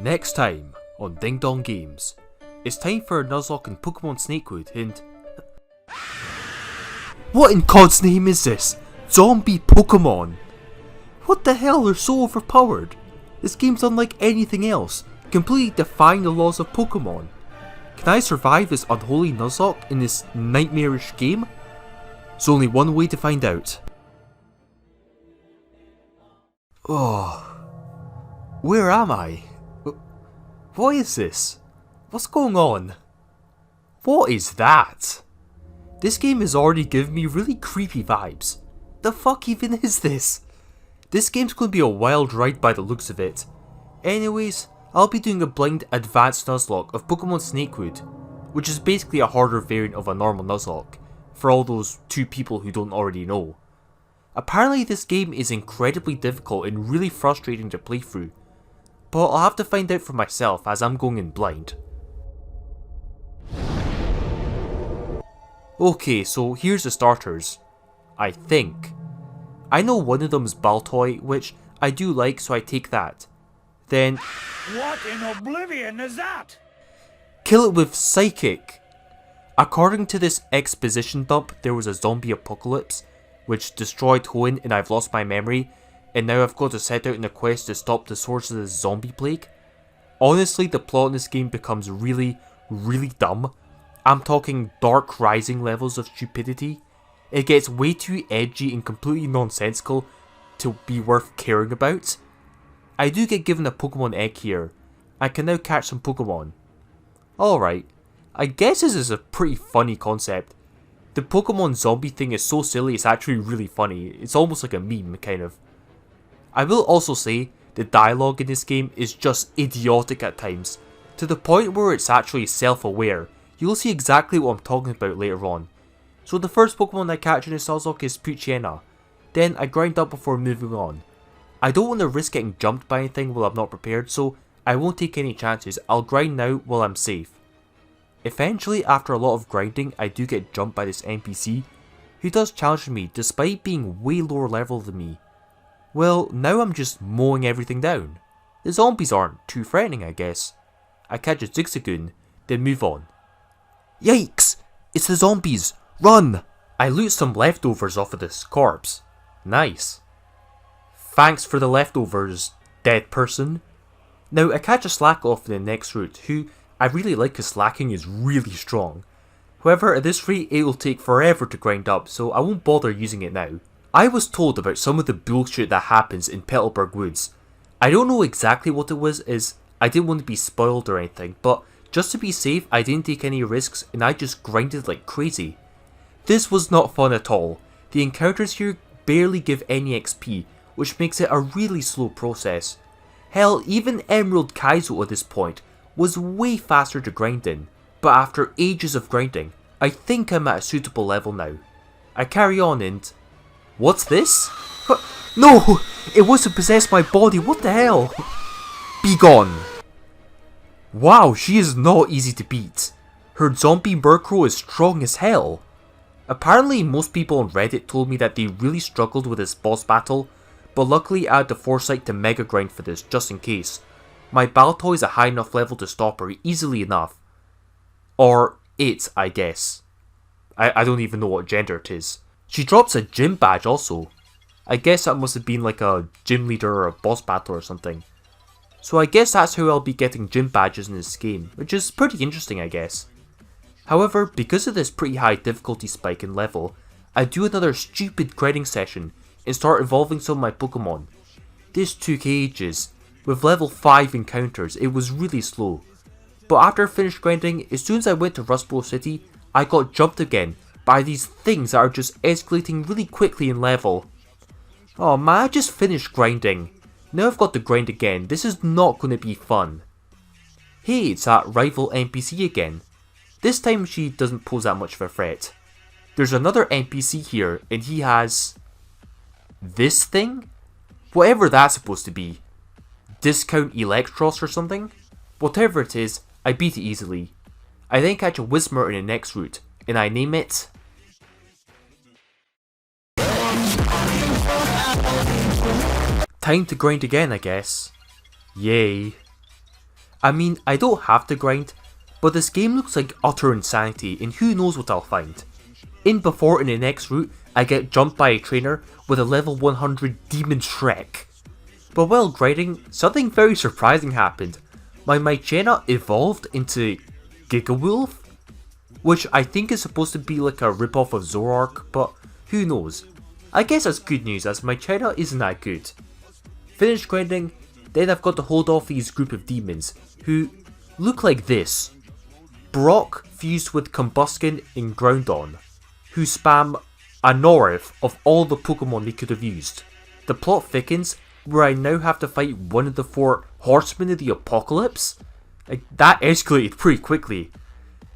Next time on Ding Dong Games, it's time for Nuzlocke and Pokemon Snakewood and... What in God's name is this? Zombie Pokemon? What the hell, they're so overpowered. This game's unlike anything else, completely defying the laws of Pokemon. Can I survive this unholy Nuzlocke in this nightmarish game? There's only one way to find out. Oh, where am I? What is this? What's going on? What is that? This game has already given me really creepy vibes. The fuck even is this? This game's going to be a wild ride by the looks of it. Anyways, I'll be doing a blind advanced Nuzlocke of Pokemon Snakewood, which is basically a harder variant of a normal Nuzlocke, for all those 2 people who don't already know. Apparently this game is incredibly difficult and really frustrating to play through, but I'll have to find out for myself as I'm going in blind. Okay, so here's the starters. I think. I know one of them is Baltoy, which I do like, so I take that. Then... What in oblivion is that? Kill it with Psychic. According to this exposition dump, there was a zombie apocalypse, which destroyed Hoenn and I've lost my memory, and now I've got to set out in a quest to stop the source of this zombie plague. Honestly, the plot in this game becomes really dumb. I'm talking Dark Rising levels of stupidity. It gets way too edgy and completely nonsensical to be worth caring about. I do get given a Pokemon egg here. I can now catch some Pokemon. Alright, I guess this is a pretty funny concept. The Pokemon zombie thing is so silly, it's actually really funny. It's almost like a meme, kind of. I will also say, the dialogue in this game is just idiotic at times, to the point where it's actually self-aware. You'll see exactly what I'm talking about later on. So the first Pokemon I catch in this Nuzlocke is Poochyena. Then I grind up before moving on. I don't want to risk getting jumped by anything while I'm not prepared, so I won't take any chances. I'll grind now while I'm safe. Eventually, after a lot of grinding, I do get jumped by this NPC, who does challenge me despite being way lower level than me. Well, now I'm just mowing everything down. The zombies aren't too threatening, I guess. I catch a Zigzagoon, then move on. Yikes! It's the zombies! Run! I loot some leftovers off of this corpse. Nice. Thanks for the leftovers, dead person. Now I catch a Slack off in the next route, who I really like because slacking is really strong. However, at this rate it will take forever to grind up, so I won't bother using it now. I was told about some of the bullshit that happens in Petalburg Woods. I don't know exactly what it was, as I didn't want to be spoiled or anything, but just to be safe I didn't take any risks and I just grinded like crazy. This was not fun at all. The encounters here barely give any XP, which makes it a really slow process. Hell, even Emerald Kaizo at this point was way faster to grind in, but after ages of grinding, I think I'm at a suitable level now. I carry on and... What's this? No! It wants to possess my body, what the hell? Be gone! Wow, she is not easy to beat. Her zombie Murkrow is strong as hell. Apparently most people on Reddit told me that they really struggled with this boss battle, but luckily I had the foresight to mega grind for this just in case. My Baltoy is a high enough level to stop her easily enough. Or it, I guess. I don't even know what gender it is. She drops a gym badge also. I guess that must have been like a gym leader or a boss battle or something. So I guess that's how I'll be getting gym badges in this game, which is pretty interesting I guess. However, because of this pretty high difficulty spike in level, I do another stupid grinding session and start evolving some of my Pokemon. This took ages. With level 5 encounters, it was really slow. But after I finished grinding, as soon as I went to Rustboro City, I got jumped again by these things that are just escalating really quickly in level. Oh man, I just finished grinding. Now I've got to grind again. This is not going to be fun. Hey, it's that rival NPC again. This time she doesn't pose that much of a threat. There's another NPC here and he has... this thing? Whatever that's supposed to be. Discount Electros or something? Whatever it is, I beat it easily. I then catch a Whismur in the next route, and I name it... Time to grind again, I guess. Yay. I mean, I don't have to grind, but this game looks like utter insanity and who knows what I'll find. Before in the next route, I get jumped by a trainer with a level 100 Demon Shrek. But while grinding, something very surprising happened. My Mychena evolved into Gigawolf, which I think is supposed to be like a ripoff of Zoroark, but who knows. I guess that's good news as Mychena isn't that good. Finished grinding, then I've got to hold off these group of demons, who look like this. Brock fused with Combuskin and Groudon, who spam a Norif of all the Pokemon they could have used. The plot thickens, where I now have to fight one of the 4 Horsemen of the Apocalypse. That escalated pretty quickly.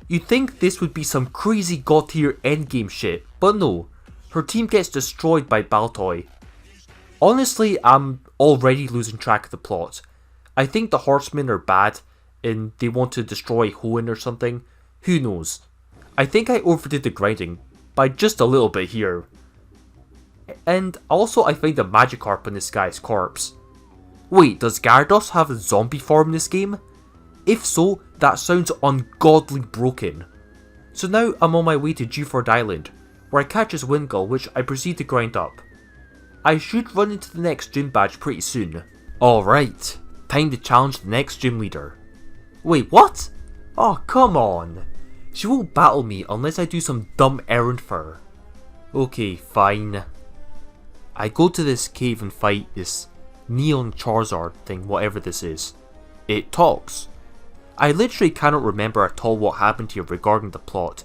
You'd think this would be some crazy god tier endgame shit, but no. Her team gets destroyed by Baltoy. Honestly, I'm already losing track of the plot. I think the Horsemen are bad, and they want to destroy Hoenn or something. Who knows. I think I overdid the grinding by just a little bit here. And also I find a Magikarp in this guy's corpse. Wait, does Gyarados have a zombie form in this game? If so, that sounds ungodly broken. So now I'm on my way to Juford Island, where I catch his Wingull which I proceed to grind up. I should run into the next gym badge pretty soon. Alright, time to challenge the next gym leader. Wait, what? Oh, come on. She won't battle me unless I do some dumb errand for her. Okay, fine. I go to this cave and fight this Neon Charizard thing, whatever this is. It talks. I literally cannot remember at all what happened here regarding the plot.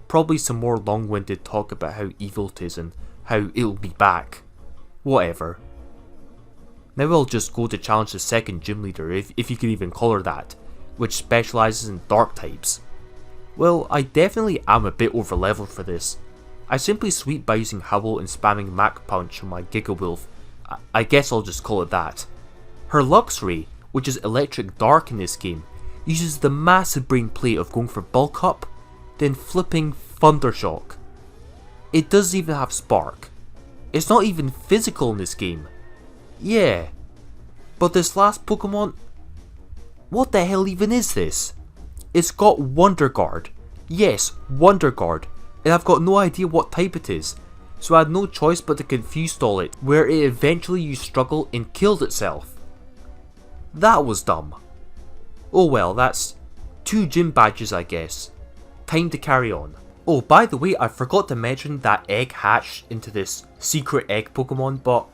Probably some more long-winded talk about how evil it is and how it'll be back. Whatever. Now I'll just go to challenge the second gym leader, if you could even call her that, which specialises in dark types. Well, I definitely am a bit over leveled for this. I simply sweep by using Howl and spamming Mach Punch on my Gigawolf. I guess I'll just call it that. Her Luxray, which is electric dark in this game, uses the massive brain play of going for bulk up, then flipping Thundershock. It doesn't even have Spark. It's not even physical in this game. Yeah. But this last Pokemon, what the hell even is this? It's got Wonder Guard. Yes, Wonder Guard. And I've got no idea what type it is. So I had no choice but to confuse stall it, where it eventually used Struggle and killed itself. That was dumb. Oh well, that's 2 gym badges I guess. Time to carry on. Oh, by the way, I forgot to mention that egg hatched into this secret egg Pokemon, but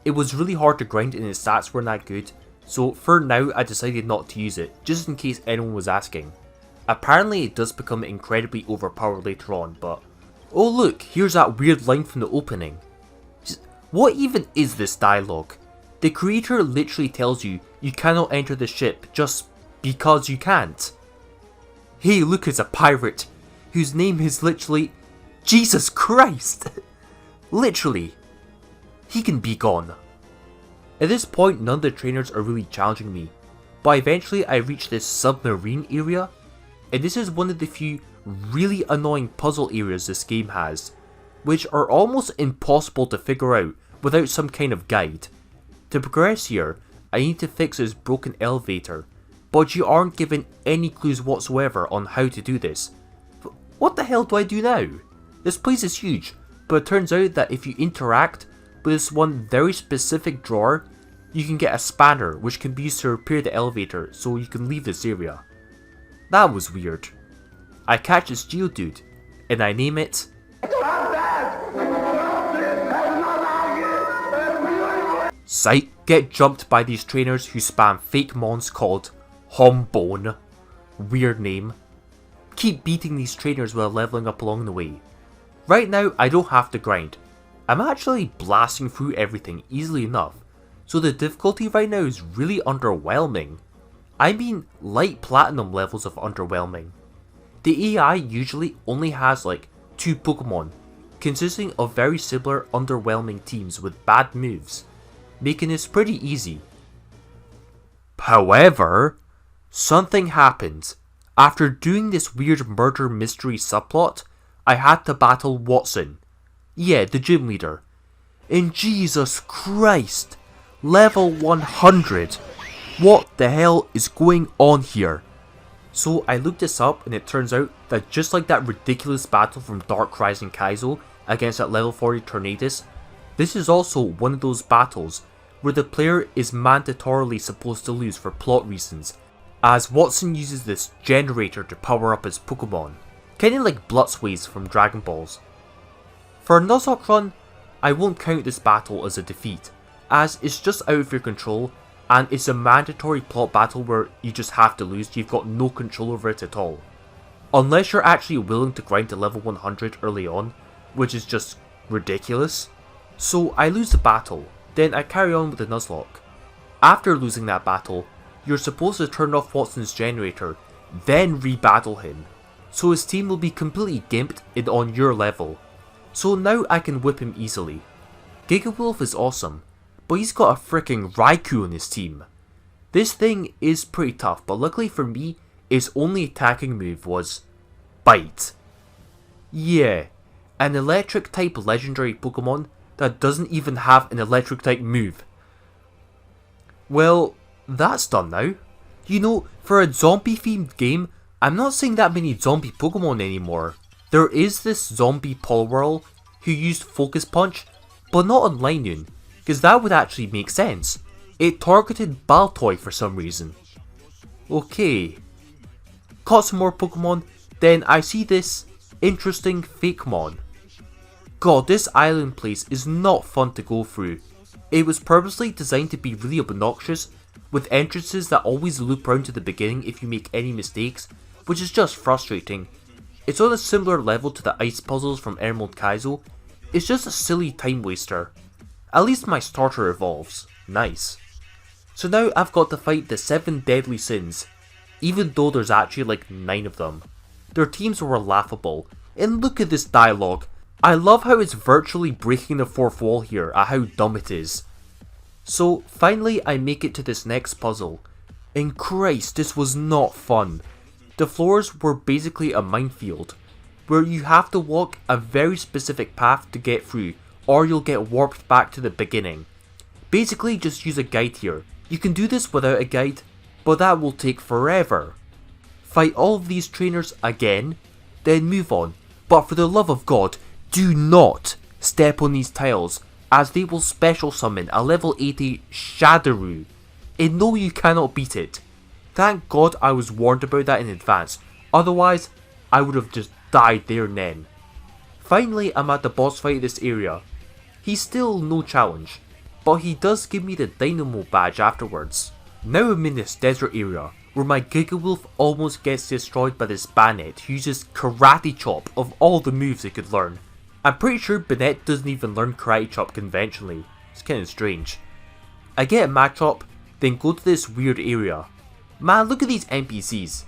it was really hard to grind and its stats weren't that good, so for now I decided not to use it, just in case anyone was asking. Apparently it does become incredibly overpowered later on, but... Oh look, here's that weird line from the opening. What even is this dialogue? The creator literally tells you you cannot enter the ship just because you can't. Hey look, it's a pirate, whose name is literally... Jesus Christ! Literally. He can be gone. At this point none of the trainers are really challenging me, but eventually I reach this submarine area, and this is one of the few really annoying puzzle areas this game has, which are almost impossible to figure out without some kind of guide. To progress here, I need to fix this broken elevator, but you aren't given any clues whatsoever on how to do this. What the hell do I do now? This place is huge, but it turns out that if you interact with this one very specific drawer, you can get a spanner which can be used to repair the elevator so you can leave this area. That was weird. I catch this Geodude, and I name it... Psych, get jumped by these trainers who spam fake mons called Hombone. Weird name. Keep beating these trainers while leveling up along the way. Right now I don't have to grind. I'm actually blasting through everything easily enough, so the difficulty right now is really underwhelming. I mean light platinum levels of underwhelming. The AI usually only has like 2 Pokemon, consisting of very similar underwhelming teams with bad moves, making this pretty easy. However, something happened. After doing this weird murder mystery subplot, I had to battle Watson. Yeah, the gym leader. And Jesus Christ, level 100. What the hell is going on here? So I looked this up and it turns out that just like that ridiculous battle from Dark Rising Kaizo against that level 40 Tornadus, this is also one of those battles where the player is mandatorily supposed to lose for plot reasons, as Watson uses this generator to power up his Pokemon, kinda like Blutzways from Dragon Balls. For a Nuzlocke run, I won't count this battle as a defeat, as it's just out of your control and it's a mandatory plot battle where you just have to lose, you've got no control over it at all. Unless you're actually willing to grind to level 100 early on, which is just ridiculous. So I lose the battle, then I carry on with the Nuzlocke. After losing that battle, you're supposed to turn off Watson's generator, then re-battle him, so his team will be completely gimped and on your level. So now I can whip him easily. Gigawolf is awesome, but he's got a freaking Raikou on his team. This thing is pretty tough, but luckily for me, its only attacking move was Bite. Yeah, an electric type legendary Pokemon that doesn't even have an electric type move. Well, that's done now. You know, for a zombie themed game, I'm not seeing that many zombie Pokemon anymore. There is this zombie Poliwhirl who used Focus Punch, but not on Linoon, because that would actually make sense. It targeted Baltoy for some reason. Okay. Caught some more Pokemon, then I see this interesting Fakemon. God, this island place is not fun to go through. It was purposely designed to be really obnoxious, with entrances that always loop round to the beginning if you make any mistakes, which is just frustrating. It's on a similar level to the ice puzzles from Emerald Kaizo. It's just a silly time waster. At least my starter evolves. Nice. So now I've got to fight the 7 deadly sins, even though there's actually like 9 of them. Their teams were laughable, and look at this dialogue. I love how it's virtually breaking the fourth wall here at how dumb it is. So finally I make it to this next puzzle, and Christ, this was not fun. The floors were basically a minefield, where you have to walk a very specific path to get through, or you'll get warped back to the beginning. Basically just use a guide here. You can do this without a guide, but that will take forever. Fight all of these trainers again, then move on, but for the love of God, do not step on these tiles, as they will special summon a level 80 Shadowroo, and no, you cannot beat it. Thank God I was warned about that in advance, otherwise I would have just died there and then. Finally I'm at the boss fight of this area. He's still no challenge, but he does give me the Dynamo badge afterwards. Now I'm in this desert area, where my Gigawolf almost gets destroyed by this Banette who uses Karate Chop of all the moves it could learn. I'm pretty sure Banette doesn't even learn Karate Chop conventionally. It's kinda strange. I get a Machop, then go to this weird area. Man, look at these NPCs.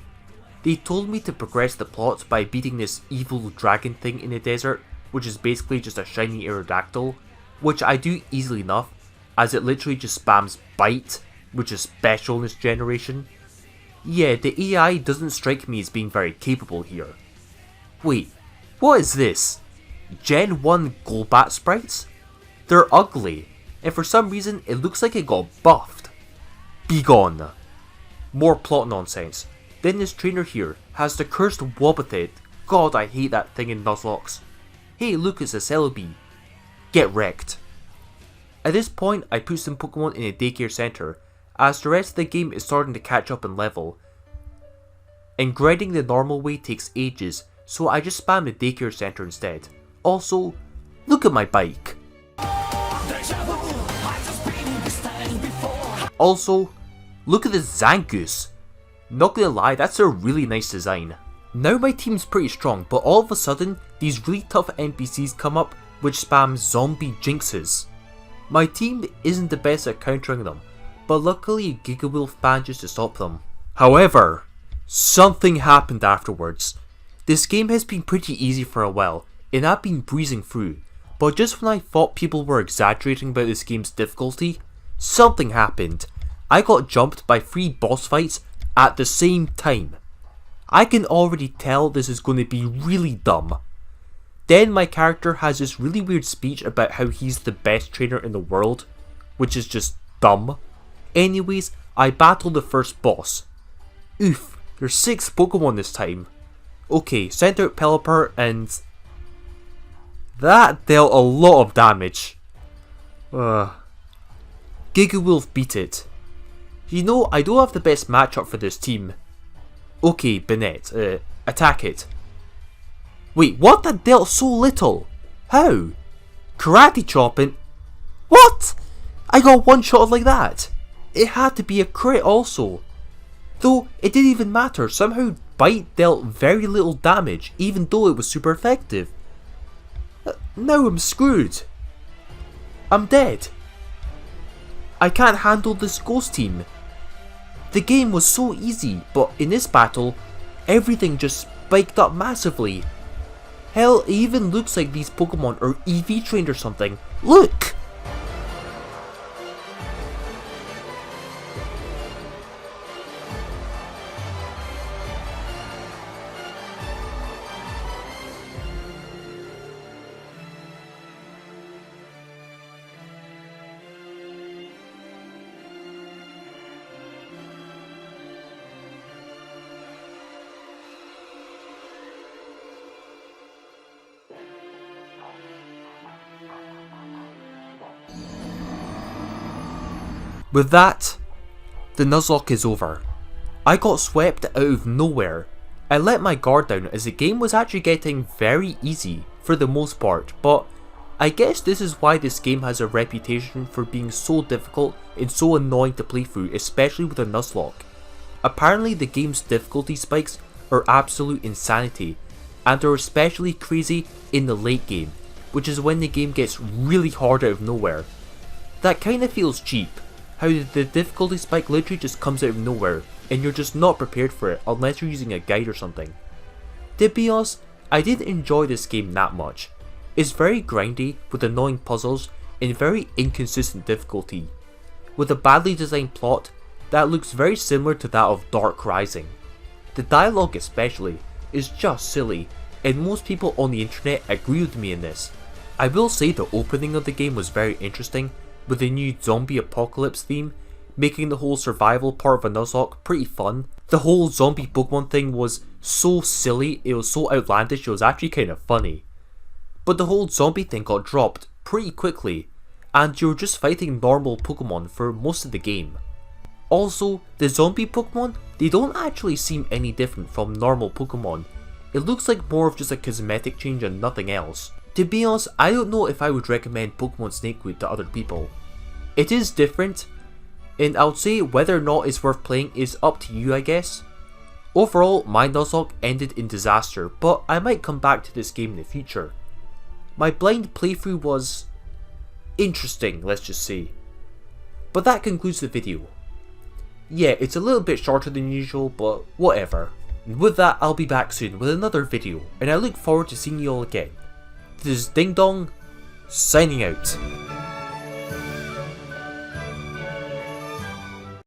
They told me to progress the plot by beating this evil dragon thing in the desert, which is basically just a shiny Aerodactyl, which I do easily enough, as it literally just spams Bite, which is special in this generation. Yeah, the AI doesn't strike me as being very capable here. Wait, what is this? Gen 1 Golbat sprites? They're ugly, and for some reason it looks like it got buffed. Begone. More plot nonsense. Then this trainer here has the cursed Wobbuffet. God, I hate that thing in Nuzlocke. Hey look, it's a Celebi. Get wrecked. At this point I put some Pokemon in a daycare center, as the rest of the game is starting to catch up in level. And grinding the normal way takes ages, so I just spam the daycare center instead. Also, look at my bike. Also, look at this Zangoose. Not gonna lie, that's a really nice design. Now my team's pretty strong, but all of a sudden, these really tough NPCs come up which spam zombie jinxes. My team isn't the best at countering them, but luckily Gigawolf manages to stop them. However, something happened afterwards. This game has been pretty easy for a while, and I've been breezing through, but just when I thought people were exaggerating about this game's difficulty, something happened. I got jumped by 3 boss fights at the same time. I can already tell this is going to be really dumb. Then my character has this really weird speech about how he's the best trainer in the world, which is just dumb. Anyways, I battled the first boss. Oof, there's 6 Pokemon this time. Okay, sent out Pelipper and... that dealt a lot of damage. Gigawolf beat it. You know, I don't have the best matchup for this team. Okay, Banette, attack it. Wait, what? That dealt so little? How? Karate chopping? What? I got one shot like that. It had to be a crit also. Though, it didn't even matter, somehow Bite dealt very little damage, even though it was super effective. Now I'm screwed. I'm dead. I can't handle this ghost team. The game was so easy, but in this battle, everything just spiked up massively. Hell, it even looks like these Pokemon are EV trained or something. Look! With that, the Nuzlocke is over. I got swept out of nowhere. I let my guard down as the game was actually getting very easy for the most part, but I guess this is why this game has a reputation for being so difficult and so annoying to play through, especially with a Nuzlocke. Apparently the game's difficulty spikes are absolute insanity, and are especially crazy in the late game, which is when the game gets really hard out of nowhere. That kinda feels cheap. How the difficulty spike literally just comes out of nowhere and you're just not prepared for it unless you're using a guide or something. To be honest, I didn't enjoy this game that much. It's very grindy with annoying puzzles and very inconsistent difficulty. With a badly designed plot that looks very similar to that of Dark Rising. The dialogue especially is just silly, and most people on the internet agree with me in this. I will say the opening of the game was very interesting, with the new zombie apocalypse theme, making the whole survival part of a Nuzlocke pretty fun. The whole zombie Pokemon thing was so silly, it was so outlandish, it was actually kind of funny. But the whole zombie thing got dropped pretty quickly, and you were just fighting normal Pokemon for most of the game. Also, the zombie Pokemon, they don't actually seem any different from normal Pokemon. It looks like more of just a cosmetic change and nothing else. To be honest, I don't know if I would recommend Pokemon Snakewood to other people. It is different, and I would say whether or not it's worth playing is up to you, I guess. Overall, my Nuzlocke ended in disaster, but I might come back to this game in the future. My blind playthrough was interesting, let's just say. But that concludes the video. Yeah, it's a little bit shorter than usual, but whatever. And with that, I'll be back soon with another video, and I look forward to seeing you all again. This is Ding Dong, signing out.